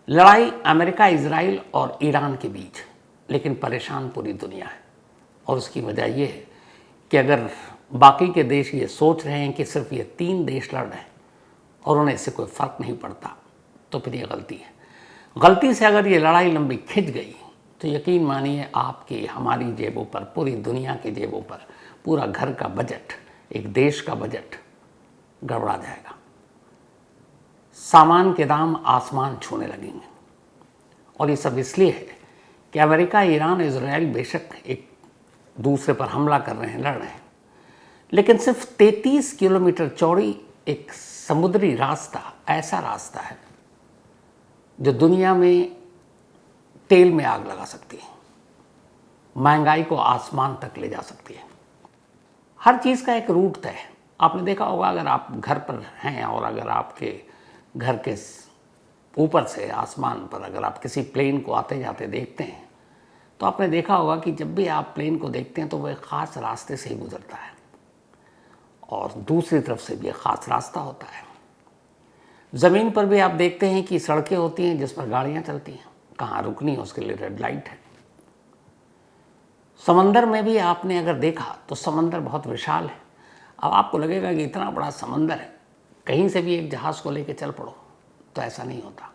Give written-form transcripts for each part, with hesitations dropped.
लड़ाई America, Israel और Iran के बीच, लेकिन परेशान पूरी दुनिया है। और उसकी वजह यह है कि अगर बाकी के देश ये सोच रहे हैं कि सिर्फ ये 3 देश लड़ रहे हैं और उन्हें इससे कोई फ़र्क नहीं पड़ता, तो फिर ये गलती है। गलती से अगर ये लड़ाई लंबी खिंच गई तो यकीन मानिए आपकी, हमारी जेबों पर, पूरी दुनिया की जेबों पर, पूरा घर का बजट, एक देश का बजट गड़बड़ा जाएगा। सामान के दाम आसमान छूने लगेंगे। और ये सब इसलिए है कि अमेरिका, ईरान, इजराइल बेशक एक दूसरे पर हमला कर रहे हैं, लड़ रहे हैं, लेकिन सिर्फ 33 किलोमीटर चौड़ी एक समुद्री रास्ता ऐसा रास्ता है जो दुनिया में तेल में आग लगा सकती है, महंगाई को आसमान तक ले जा सकती है। हर चीज़ का एक रूट तय है। आपने देखा होगा, अगर आप घर पर हैं और अगर आपके घर के ऊपर से आसमान पर अगर आप किसी प्लेन को आते जाते देखते हैं तो आपने देखा होगा कि जब भी आप प्लेन को देखते हैं तो वह एक ख़ास रास्ते से ही गुजरता है और दूसरी तरफ से भी एक ख़ास रास्ता होता है। ज़मीन पर भी आप देखते हैं कि सड़कें होती हैं जिस पर गाड़ियाँ चलती हैं, कहाँ रुकनी है उसके लिए रेड लाइट है। समंदर में भी आपने अगर देखा तो समंदर बहुत विशाल है। अब आपको लगेगा कि इतना बड़ा समंदर है, कहीं से भी एक जहाज़ को लेकर चल पड़ो, तो ऐसा नहीं होता।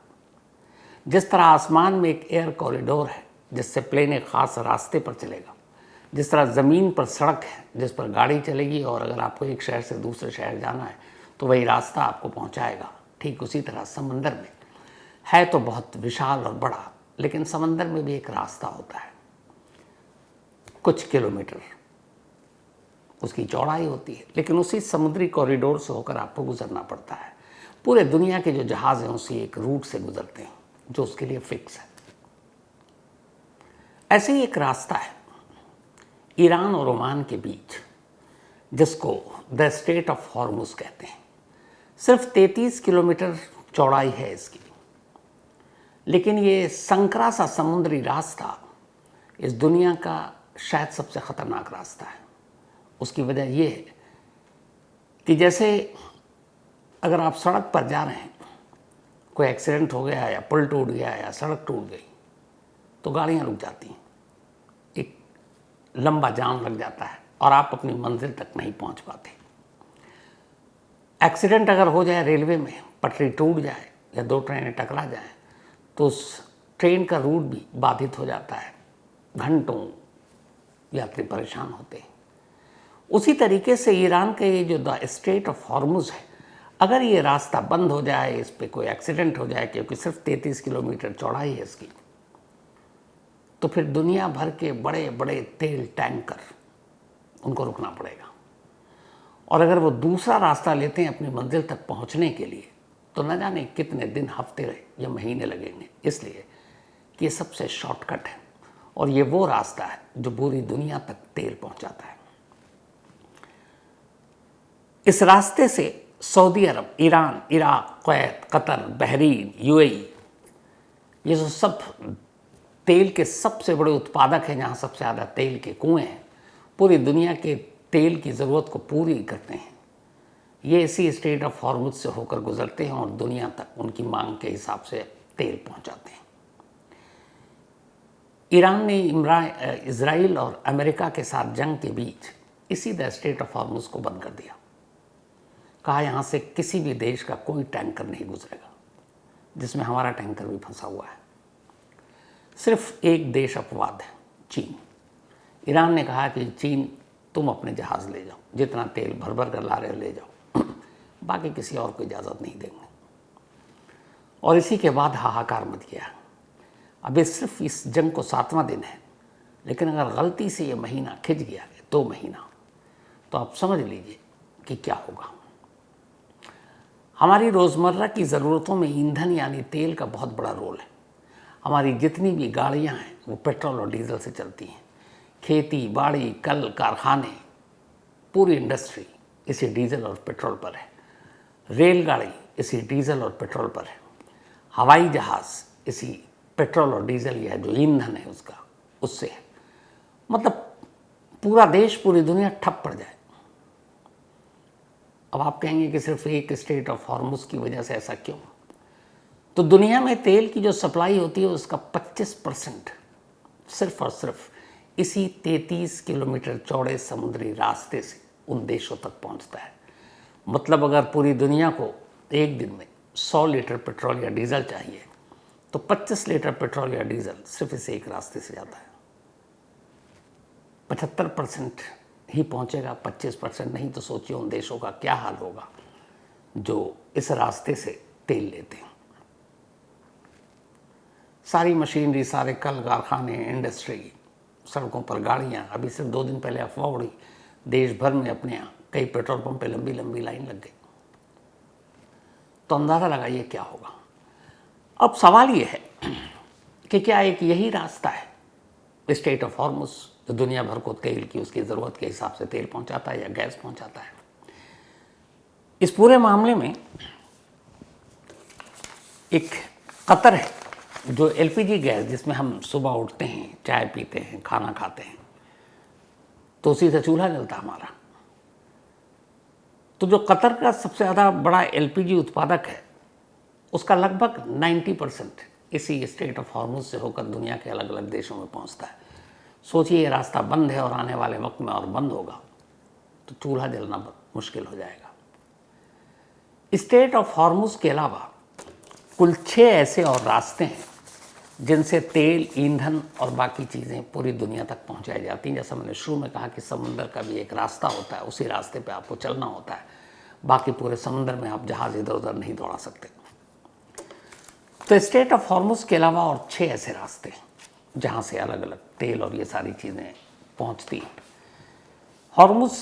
जिस तरह आसमान में एक एयर कॉरिडोर है जिससे प्लेन एक ख़ास रास्ते पर चलेगा, जिस तरह ज़मीन पर सड़क है जिस पर गाड़ी चलेगी और अगर आपको एक शहर से दूसरे शहर जाना है तो वही रास्ता आपको पहुंचाएगा, ठीक उसी तरह समंदर में है तो बहुत विशाल और बड़ा, लेकिन समंदर में भी एक रास्ता होता है, कुछ किलोमीटर उसकी चौड़ाई होती है, लेकिन उसी समुद्री कॉरिडोर से होकर आपको गुजरना पड़ता है। पूरे दुनिया के जो जहाज़ हैं उसी एक रूट से गुजरते हैं जो उसके लिए फिक्स है। ऐसे ही एक रास्ता है ईरान और ओमान के बीच, जिसको द स्ट्रेट ऑफ हॉर्मुज कहते हैं। सिर्फ 33 किलोमीटर चौड़ाई है इसकी, लेकिन ये संकरा सा समुद्री रास्ता इस दुनिया का शायद सबसे ख़तरनाक रास्ता है। उसकी वजह यह है कि जैसे अगर आप सड़क पर जा रहे हैं, कोई एक्सीडेंट हो गया या पुल टूट गया या सड़क टूट गई तो गाड़ियाँ रुक जाती हैं, एक लंबा जाम लग जाता है और आप अपनी मंजिल तक नहीं पहुंच पाते। एक्सीडेंट अगर हो जाए रेलवे में, पटरी टूट जाए या 2 ट्रेनें टकरा जाएं तो उस ट्रेन का रूट भी बाधित हो जाता है, घंटों यात्री परेशान होते हैं। उसी तरीके से ईरान का ये जो द स्ट्रेट ऑफ हॉर्मुज है, अगर ये रास्ता बंद हो जाए, इस पर कोई एक्सीडेंट हो जाए, क्योंकि सिर्फ 33 किलोमीटर चौड़ाई है इसकी, तो फिर दुनिया भर के बड़े बड़े तेल टैंकर उनको रुकना पड़ेगा। और अगर वो दूसरा रास्ता लेते हैं अपनी मंजिल तक पहुंचने के लिए तो न जाने कितने दिन, हफ्ते या महीने लगेंगे, इसलिए कि ये सबसे शॉर्टकट है और ये वो रास्ता है जो पूरी दुनिया तक तेल पहुंचाता है। इस रास्ते से Saudi Arab, Iran, Iraq, Kuwait, Qatar, Bahrain, UAE, ये जो सब तेल के सबसे बड़े उत्पादक हैं, जहाँ सबसे ज़्यादा तेल के कुएँ हैं, पूरी दुनिया के तेल की ज़रूरत को पूरी करते हैं, ये इसी स्ट्रेट ऑफ हॉर्मुज से होकर गुजरते हैं और दुनिया तक उनकी मांग के हिसाब से तेल पहुंचाते हैं। ईरान ने इजराइल और अमेरिका के साथ जंग के बीच इसी द स्ट्रेट ऑफ हॉर्मुज को बंद कर दिया। कहा यहाँ से किसी भी देश का कोई टैंकर नहीं गुजरेगा, जिसमें हमारा टैंकर भी फंसा हुआ है। सिर्फ एक देश अपवाद है, चीन। ईरान ने कहा कि चीन तुम अपने जहाज़ ले जाओ, जितना तेल भर भर कर ला रहे हो ले जाओ, बाकी किसी और को इजाज़त नहीं देंगे। और इसी के बाद हाहाकार मच गया। अभी सिर्फ इस जंग को 7वां दिन है, लेकिन अगर गलती से ये महीना खिंच गया, 2 महीना, तो आप समझ लीजिए कि क्या होगा। हमारी रोज़मर्रा की ज़रूरतों में ईंधन यानी तेल का बहुत बड़ा रोल है। हमारी जितनी भी गाड़ियाँ हैं वो पेट्रोल और डीजल से चलती हैं। खेती बाड़ी, कल कारखाने, पूरी इंडस्ट्री इसी डीजल और पेट्रोल पर है। रेलगाड़ी इसी डीजल और पेट्रोल पर है। हवाई जहाज़ इसी पेट्रोल और डीजल या जो ईंधन है उसका, उससे है। मतलब पूरा देश, पूरी दुनिया ठप पड़ जाए। अब आप कहेंगे कि सिर्फ एक स्ट्रेट ऑफ हॉर्मुज की वजह से ऐसा क्यों? तो दुनिया में तेल की जो सप्लाई होती है उसका 25% सिर्फ और सिर्फ इसी 33 किलोमीटर चौड़े समुद्री रास्ते से उन देशों तक पहुंचता है। मतलब अगर पूरी दुनिया को एक दिन में 100 लीटर पेट्रोल या डीजल चाहिए तो 25 लीटर पेट्रोल या डीजल सिर्फ इस एक रास्ते से जाता है। 75% ही पहुंचेगा, 25% नहीं। तो सोचिए उन देशों का क्या हाल होगा जो इस रास्ते से तेल लेते हैं। सारी मशीनरी, सारे कल कारखाने, इंडस्ट्री, सड़कों पर गाड़ियां। अभी सिर्फ 2 दिन पहले अफवाह उड़ी, देश भर में अपने यहाँ कई पेट्रोल पंप पे लंबी लंबी लाइन लग गई। तो अंदाज़ा लगाइए क्या होगा। अब सवाल ये है कि क्या एक यही रास्ता है स्ट्रेट ऑफ हॉर्मुज जो दुनिया भर को तेल की उसकी ज़रूरत के हिसाब से तेल पहुंचाता है या गैस पहुंचाता है? इस पूरे मामले में एक कतर है जो एलपीजी गैस, जिसमें हम सुबह उठते हैं, चाय पीते हैं, खाना खाते हैं, तो उसी से चूल्हा जलता हमारा। तो जो कतर का सबसे ज़्यादा बड़ा एलपीजी उत्पादक है उसका लगभग 90% इसी स्ट्रेट ऑफ हॉर्मुज से होकर दुनिया के अलग अलग देशों में पहुंचता है। सोचिए ये रास्ता बंद है और आने वाले वक्त में और बंद होगा तो चूल्हा जलना मुश्किल हो जाएगा। स्ट्रेट ऑफ हॉर्मुज के अलावा कुल 6 ऐसे और रास्ते हैं जिनसे तेल, ईंधन और बाकी चीज़ें पूरी दुनिया तक पहुंचाई जाती हैं। जैसा मैंने शुरू में कहा कि समुद्र का भी एक रास्ता होता है, उसी रास्ते पे आपको चलना होता है। बाकी पूरे समुद्र में आप जहाज़ इधर उधर नहीं दौड़ा सकते। तो स्ट्रेट ऑफ हॉर्मुज के अलावा और 6 ऐसे रास्ते हैं जहाँ से अलग अलग तेल और ये सारी चीज़ें पहुँचती हैं। हॉर्मुज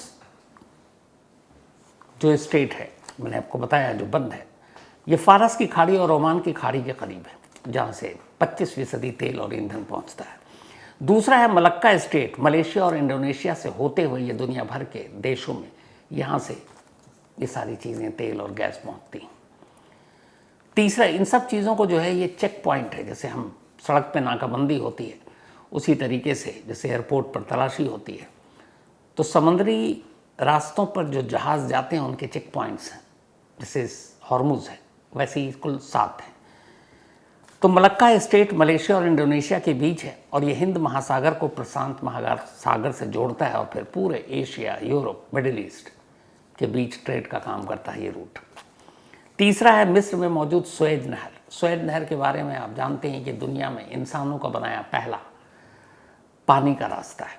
जो स्ट्रेट है, मैंने आपको बताया, जो बंद है, ये फारस की खाड़ी और ओमान की खाड़ी के करीब है जहाँ से 25% तेल और ईंधन पहुँचता है। दूसरा है मलक्का स्ट्रेट, मलेशिया और इंडोनेशिया से होते हुए ये दुनिया भर के देशों में, यहाँ से ये सारी चीज़ें तेल और गैस पहुँचती हैं। तीसरा, इन सब चीज़ों को जो है ये चेक पॉइंट है, जैसे हम सड़क पे नाकाबंदी होती है उसी तरीके से जैसे एयरपोर्ट पर तलाशी होती है, तो समुद्री रास्तों पर जो जहाज़ जाते हैं उनके चेक पॉइंट्स हैं, जैसे हॉर्मुज है वैसे ही कुल 7 हैं। तो मलक्का स्ट्रेट मलेशिया और इंडोनेशिया के बीच है और ये हिंद महासागर को प्रशांत महासागर से जोड़ता है और फिर पूरे एशिया, यूरोप, मिडिल ईस्ट के बीच ट्रेड का काम करता है ये रूट। तीसरा है मिस्र में मौजूद स्वेज नहर। स्वेज नहर के बारे में आप जानते हैं कि दुनिया में इंसानों का बनाया पहला पानी का रास्ता है।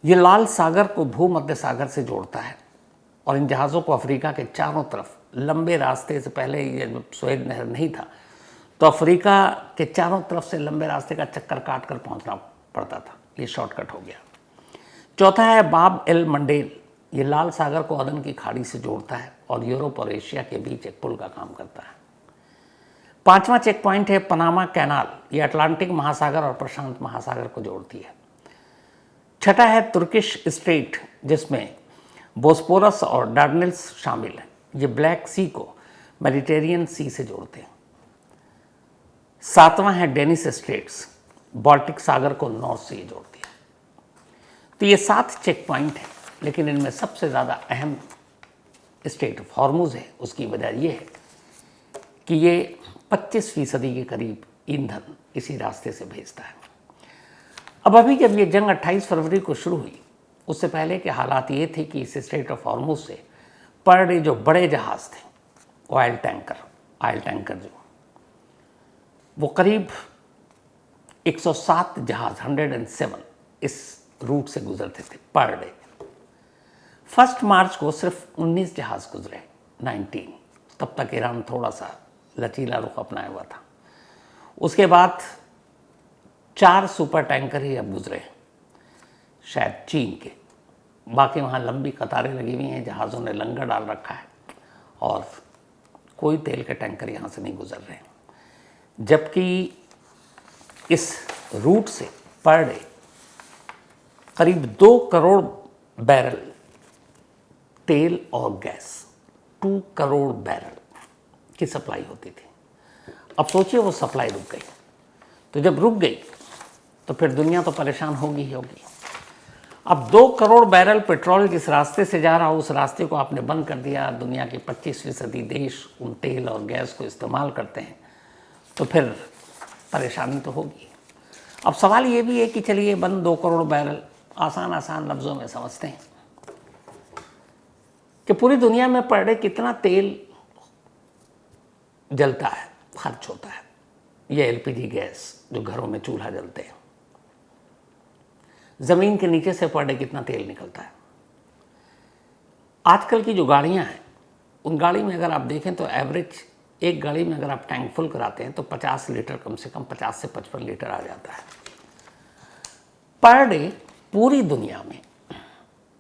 ये लाल सागर को भूमध्य सागर से जोड़ता है और इन जहाज़ों को अफ्रीका के चारों तरफ लंबे रास्ते से, पहले ये जब स्वेज नहर नहीं था तो अफ्रीका के चारों तरफ से लंबे रास्ते का चक्कर काट कर पहुँचना पड़ता था, ये शॉर्टकट हो गया। चौथा है बाब एल मंडेल, ये लाल सागर को अदन की खाड़ी से जोड़ता है और यूरोप और एशिया के बीच एक पुल का काम करता है। 5वां चेक पॉइंट है पनामा कैनाल, ये अटलांटिक महासागर और प्रशांत महासागर को जोड़ती है। छठा है तुर्किश स्ट्रेट, जिसमें बोस्पोरस और डार्डेनेल्स शामिल हैं, ये ब्लैक सी को मेडिटेरियन सी से जोड़ते हैं। 7वां है डेनिस स्ट्रेट्स, बाल्टिक सागर को नॉर्थ से जोड़ती है। तो ये 7 चेक पॉइंट हैं, लेकिन इनमें सबसे ज़्यादा अहम स्ट्रेट ऑफ हॉर्मुज है। उसकी वजह यह है कि ये 25% के करीब ईंधन इसी रास्ते से भेजता है। अब अभी जब ये जंग 28 फरवरी को शुरू हुई, उससे पहले के हालात ये थे कि इस स्ट्रेट ऑफ हॉर्मुज से पर डे जो बड़े जहाज़ थे, ऑयल टैंकर जो, वो करीब 107 जहाज़ 107 इस रूट से गुजरते थे पर डे। 1 मार्च को सिर्फ 19 जहाज़ गुजरे, 19। तब तक ईरान थोड़ा सा लचीला रुख अपनाया हुआ था। उसके बाद 4 सुपर टैंकर ही अब गुजरे, शायद चीन के। बाकी वहाँ लंबी कतारें लगी हुई हैं, जहाज़ों ने लंगर डाल रखा है और कोई तेल के टैंकर यहाँ से नहीं गुजर रहे। जबकि इस रूट से पर डे करीब 2 करोड़ बैरल तेल और गैस, 2 करोड़ बैरल की सप्लाई होती थी। अब सोचिए वो सप्लाई रुक गई, तो जब रुक गई तो फिर दुनिया तो परेशान होगी ही होगी। अब 2 करोड़ बैरल पेट्रोल जिस रास्ते से जा रहा हो उस रास्ते को आपने बंद कर दिया, दुनिया के 25% देश उन तेल और गैस को इस्तेमाल करते हैं, तो फिर परेशानी तो होगी। अब सवाल ये भी है कि चलिए बंद 2 करोड़ बैरल, आसान लफ्ज़ों में समझते हैं कि पूरी दुनिया में पर डे कितना तेल जलता है, खर्च होता है। ये एलपीजी गैस जो घरों में चूल्हा जलते हैं, ज़मीन के नीचे से पर डे कितना तेल निकलता है। आजकल की जो गाड़ियां हैं उन गाड़ी में अगर आप देखें तो एवरेज एक गाड़ी में अगर आप टैंक फुल कराते हैं तो 50 लीटर, कम से कम 50 से 55 लीटर आ जाता है पर डे। पूरी दुनिया में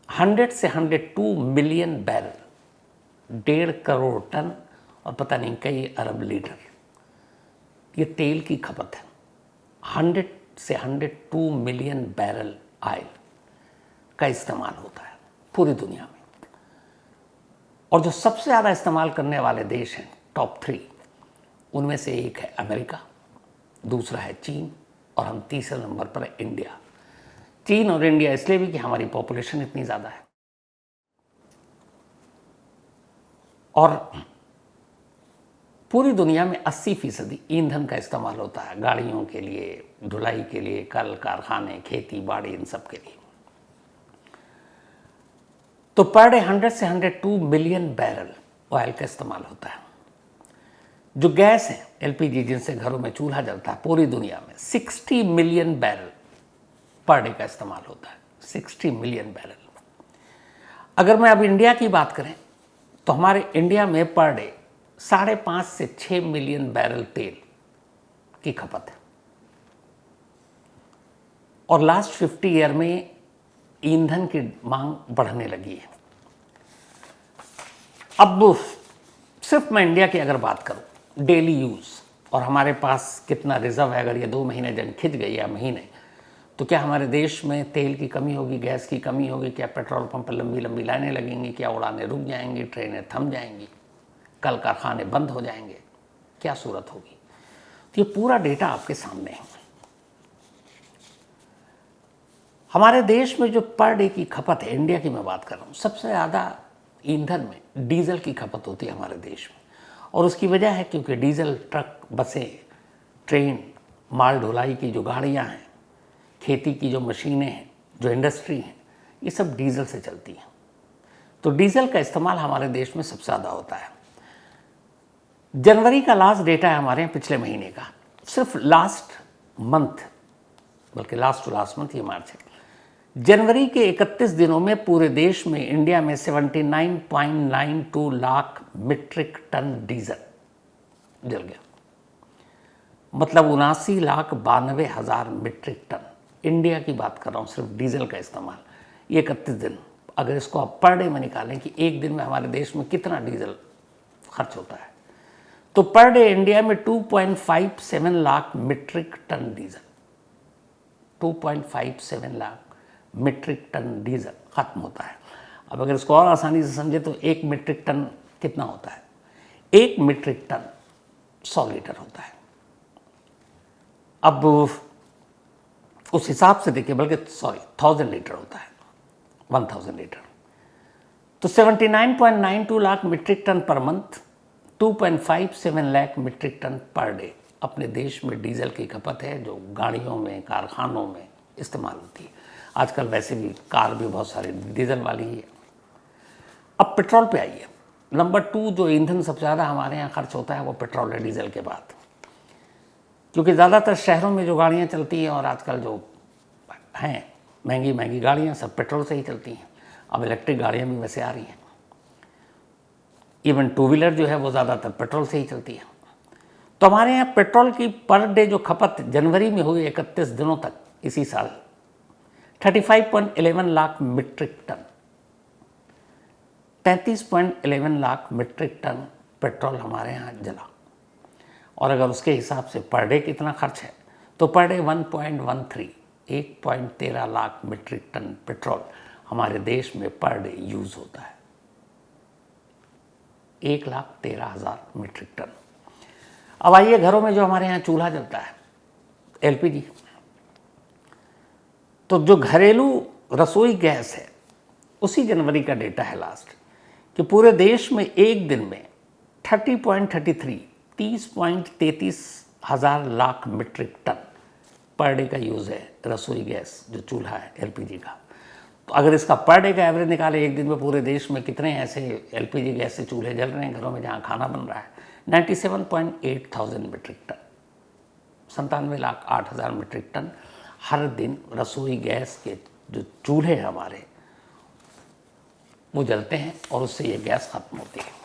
100 से 102 मिलियन बैरल, 1.5 करोड़ टन और पता नहीं कई अरब लीटर ये तेल की खपत है। 100 से 102 मिलियन बैरल ऑयल का इस्तेमाल होता है पूरी दुनिया में। और जो सबसे ज़्यादा इस्तेमाल करने वाले देश हैं टॉप 3, उनमें से एक है अमेरिका, दूसरा है चीन और हम तीसरे नंबर पर है इंडिया। चीन और इंडिया इसलिए भी कि हमारी पॉपुलेशन इतनी ज़्यादा है और पूरी दुनिया में 80% ईंधन का इस्तेमाल होता है गाड़ियों के लिए, ढुलाई के लिए, कल कारखाने, खेती बाड़ी, इन सब के लिए। तो पर डे 100 से 102 मिलियन बैरल ऑयल का इस्तेमाल होता है। जो गैस है एलपीजी जिनसे घरों में चूल्हा जलता है, पूरी दुनिया में 60 मिलियन बैरल पर डे का इस्तेमाल होता है। 60 मिलियन बैरल। अगर मैं अब इंडिया की बात करें तो हमारे इंडिया में पर डे 5.5 से 6 मिलियन बैरल तेल की खपत है और लास्ट 50 ईयर में ईंधन की मांग बढ़ने लगी है। अब सिर्फ मैं इंडिया की अगर बात करूं डेली यूज़ और हमारे पास कितना रिजर्व है, अगर ये 2 महीने जंग खिंच गई या महीने, तो क्या हमारे देश में तेल की कमी होगी, गैस की कमी होगी? क्या पेट्रोल पंप पर लंबी लंबी लाइनें लगेंगी? क्या उड़ानें रुक जाएंगी, ट्रेनें थम जाएंगी, कल कारखाने बंद हो जाएंगे? क्या सूरत होगी? तो ये पूरा डेटा आपके सामने है। हमारे देश में जो पर डे की खपत है, इंडिया की मैं बात कर रहा हूँ, सबसे ज़्यादा ईंधन में डीजल की खपत होती है हमारे देश में। और उसकी वजह है क्योंकि डीजल ट्रक, बसें, ट्रेन, माल ढुलाई की जो गाड़ियाँ हैं, खेती की जो मशीनें हैं, जो इंडस्ट्री हैं, ये सब डीजल से चलती हैं। तो डीजल का इस्तेमाल हमारे देश में सबसे ज़्यादा होता है। जनवरी का लास्ट डेटा है हमारे यहाँ पिछले महीने का, सिर्फ लास्ट मंथ, बल्कि लास्ट टू लास्ट मंथ, ये मार्च है, जनवरी के 31 दिनों में पूरे देश में, इंडिया में 79.92 लाख मीट्रिक टन डीजल जल गया। मतलब 79,92,000 मीट्रिक टन। इंडिया की बात कर रहा हूँ, सिर्फ डीजल का इस्तेमाल ये 31 दिन। अगर इसको आप पर डे में निकालें कि एक दिन में हमारे देश में कितना डीजल खर्च होता है, तो पर डे इंडिया में 2.57 lakh metric ton diesel, 2.57 lakh metric ton diesel खत्म होता है। अब अगर इसको और आसानी से समझे तो 1 मीट्रिक टन कितना होता है? 1 मीट्रिक टन 100 लीटर होता है। अब उस हिसाब से देखिए, बल्कि 1000 लीटर होता है, 1000 लीटर। तो 79.92 lakh metric ton per month, 2.57 lakh metric ton per day अपने देश में डीजल की खपत है, जो गाड़ियों में, कारखानों में इस्तेमाल होती है। आजकल वैसे भी कार भी बहुत सारी डीजल वाली ही है। अब पेट्रोल पे आइए। नंबर 2 जो ईंधन सबसे ज़्यादा हमारे यहाँ खर्च होता है वो पेट्रोल है, डीजल के बाद। क्योंकि ज़्यादातर शहरों में जो गाड़ियाँ चलती हैं और आजकल जो हैं महंगी महंगी गाड़ियाँ, सब पेट्रोल से ही चलती हैं। अब इलेक्ट्रिक गाड़ियाँ भी वैसे आ रही हैं। इवन 2 व्हीलर जो है वो ज़्यादातर पेट्रोल से ही चलती है। तो हमारे यहाँ पेट्रोल की पर डे जो खपत जनवरी में हुई 31 दिनों तक इसी साल, 35.11 lakh metric ton, 33.11 lakh metric ton petrol हमारे यहाँ जला। और अगर उसके हिसाब से पर डे कितना खर्च है तो per day 1.13 lakh metric ton petrol हमारे देश में पर डे यूज़ होता है। 1,13,000 मीट्रिक टन। अब आइए घरों में जो हमारे यहाँ चूल्हा जलता है, एलपीजी, तो जो घरेलू रसोई गैस है, उसी जनवरी का डेटा है लास्ट, कि पूरे देश में एक दिन में 30.33 हज़ार lakh metric ton per day का यूज़ है रसोई गैस, जो चूल्हा है एलपीजी का। तो अगर इसका पर डे का एवरेज निकाले एक दिन में पूरे देश में कितने ऐसे एलपीजी गैस से चूल्हे जल रहे हैं घरों में जहाँ खाना बन रहा है, 97.8 thousand metric tonne, 97,08,000 metric tonne हर दिन रसोई गैस के जो चूल्हे हैं हमारे वो जलते हैं और उससे ये गैस ख़त्म होती है।